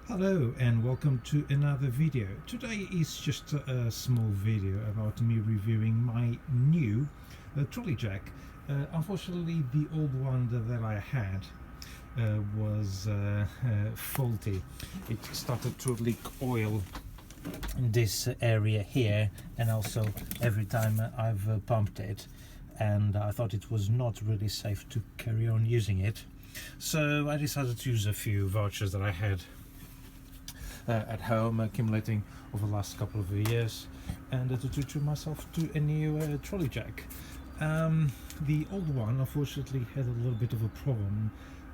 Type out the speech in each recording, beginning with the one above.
Hello and welcome to another video. Today is just a small video about me reviewing my new trolley jack. Unfortunately the old one that I had was faulty. It started to leak oil in this area here, and also every time I've pumped it, and I thought it was not really safe to carry on using it. So I decided to use a few vouchers that I had at home, accumulating over the last couple of years, and to treat myself to a new trolley jack. The old one unfortunately had a little bit of a problem,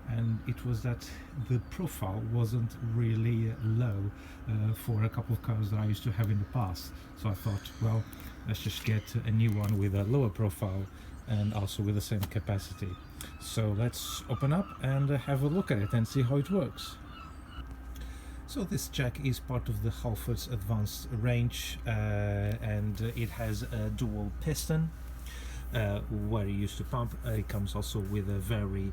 and it was that the profile wasn't really low for a couple of cars that I used to have in the past. So I thought, well, let's just get a new one with a lower profile and also with the same capacity. So let's open up and have a look at it and see how it works. So this jack is part of the Halfords advanced range, and it has a dual piston where you used to pump. It comes also with a very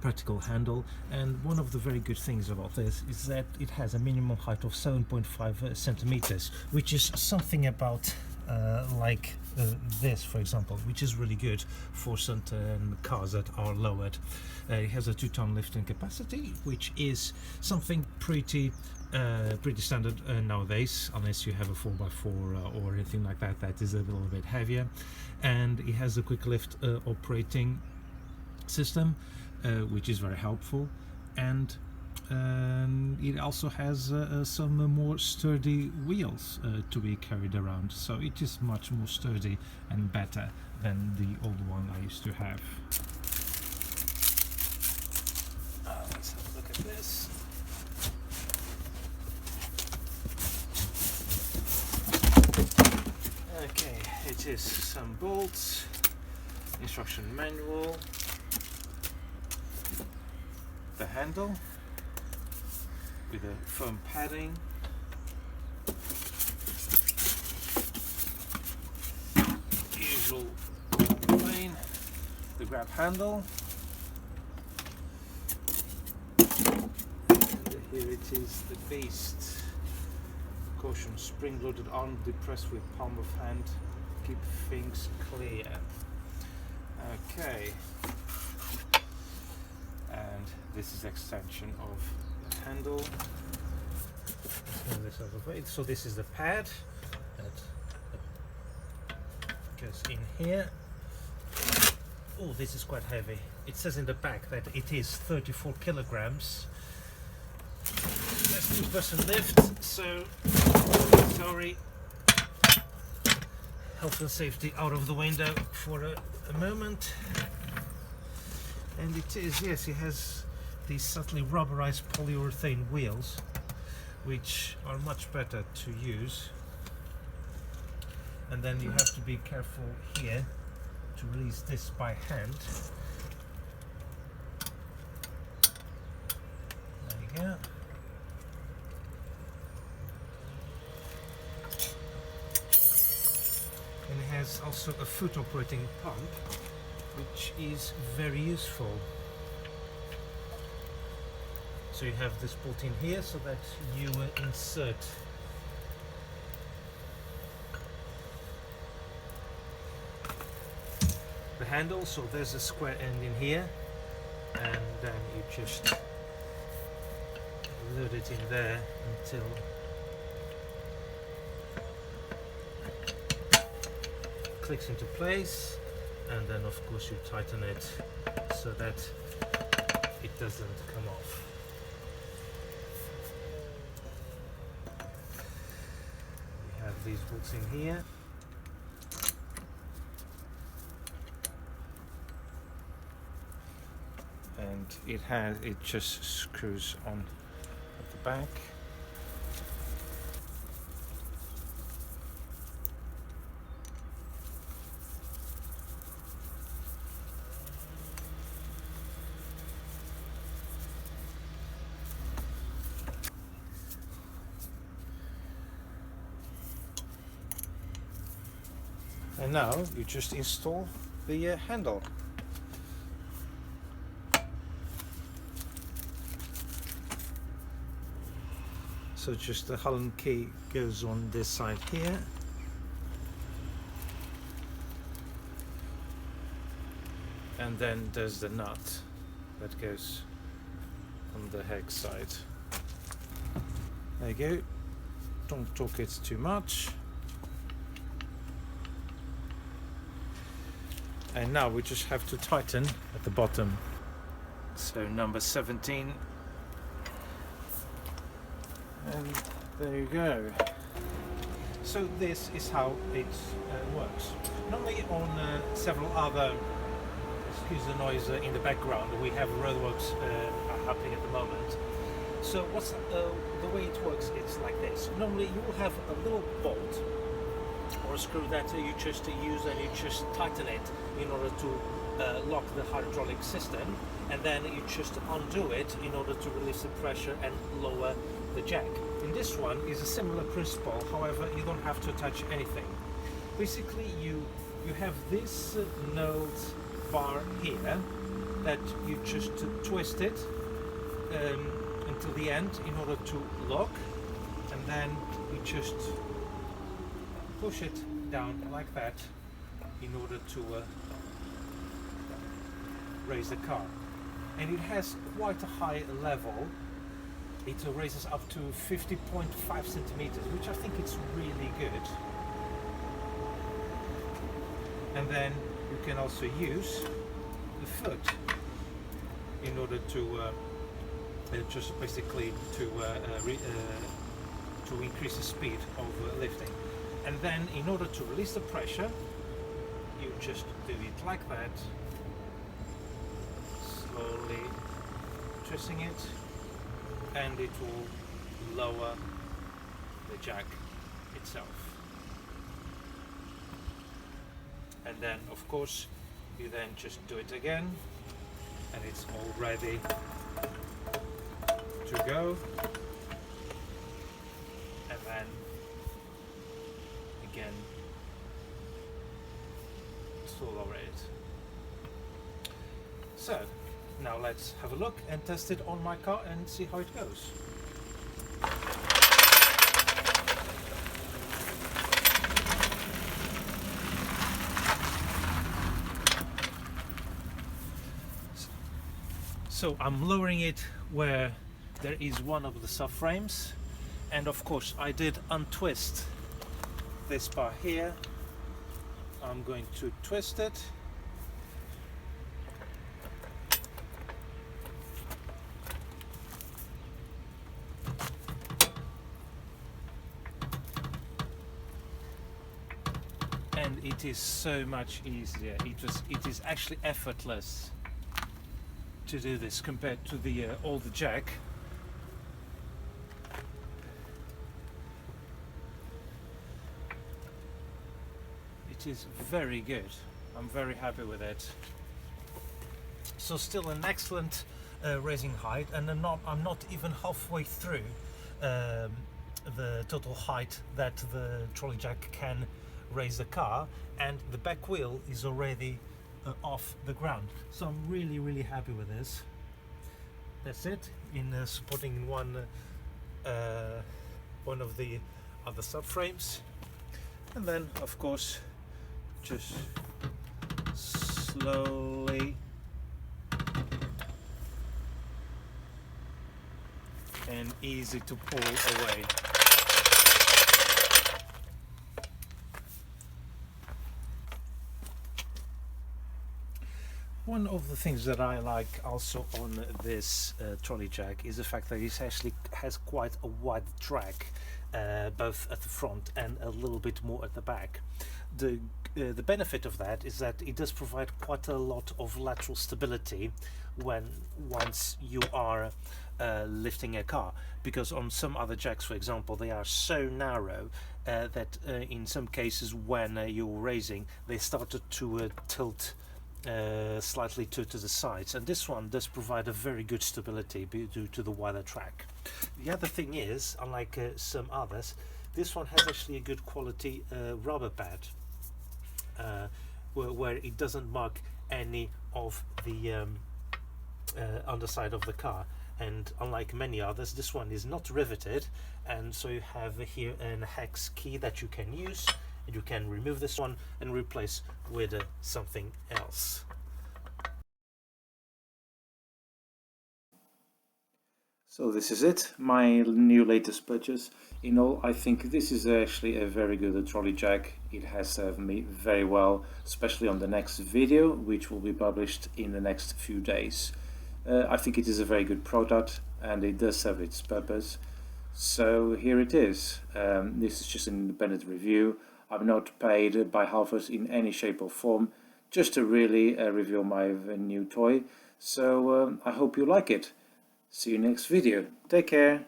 practical handle, and one of the very good things about this is that it has a minimum height of 7.5 centimeters, which is something about like this, for example, which is really good for certain cars that are lowered. It has a 2-ton lifting capacity, which is something pretty standard nowadays, unless you have a 4x4 or anything like that that is a little bit heavier. And it has a quick lift operating system, which is very helpful, and it also has some more sturdy wheels to be carried around, so it is much more sturdy and better than the old one I used to have. Let's have a look at this. Okay, it is some bolts, instruction manual, the handle with a foam padding, usual plane, the grab handle, and here it is, the beast. Caution: spring-loaded arm depressed with palm of hand, keep things clear. Okay, and this is extension of the handle. This out of way. So this is the pad that goes in here. Oh, this is quite heavy. It says in the back that it is 34 kilograms. That's 2-person lift, so sorry. Health and safety out of the window for a moment. And it is, yes, it has these subtly rubberized polyurethane wheels, which are much better to use. And then you have to be careful here to release this by hand. There you go. And it has also a foot operating pump, which is very useful. So you have this bolt in here so that you insert the handle. So there's a square end in here, and then you just load it in there until it clicks into place, and then of course you tighten it so that it doesn't come off. We have these bolts in here, and it just screws on at the back. And now you just install the handle. So just the Allen key goes on this side here. And then there's the nut that goes on the hex side. There you go. Don't torque it too much. And now we just have to tighten at the bottom. So number 17. And there you go. So this is how it works. Normally on several other, excuse the noise in the background, we have roadworks happening at the moment. So what's the way it works, it's like this. Normally you will have a little bolt or a screw that you just use and you just tighten it in order to lock the hydraulic system, and then you just undo it in order to release the pressure and lower the jack. In this one is a similar principle, however you don't have to touch anything. Basically you have this nose bar here that you just twist it until the end in order to lock, and then you just push it down like that in order to raise the car. And it has quite a high level. It raises up to 50.5 centimeters, which I think is really good. And then you can also use the foot in order to just basically to increase the speed of lifting. And then in order to release the pressure, you just do it like that, slowly twisting it, and it will lower the jack itself. And then of course you then just do it again, and it's all ready to go. And then again to lower it. So now let's have a look and test it on my car and see how it goes. So I'm lowering it where there is one of the subframes, and of course I did untwist this bar here. I'm going to twist it. And it is so much easier. It is actually effortless to do this compared to the older jack. It is very good. I'm very happy with it. So still an excellent raising height, and I'm not even halfway through the total height that the trolley jack can raise the car, and the back wheel is already off the ground. So I'm really happy with this. That's it in supporting one of the other subframes, and then of course just slowly and easy to pull away. One of the things that I like also on this trolley jack is the fact that it actually has quite a wide track, both at the front and a little bit more at the back. The benefit of that is that it does provide quite a lot of lateral stability once you are lifting a car, because on some other jacks, for example, they are so narrow that in some cases when you're raising, they started to tilt slightly to the sides, and this one does provide a very good stability due to the wider track. The other thing is, unlike some others, this one has actually a good quality rubber pad, where it doesn't mark any of the underside of the car, and unlike many others, this one is not riveted, and so you have here an hex key that you can use, and you can remove this one and replace with something else. So this is it, my new latest purchase. In all, I think this is actually a very good trolley jack. It has served me very well, especially on the next video, which will be published in the next few days. I think it is a very good product and it does serve its purpose. So here it is. This is just an independent review. I'm not paid by Halfords in any shape or form, just to really review my new toy. So I hope you like it. See you next video. Take care.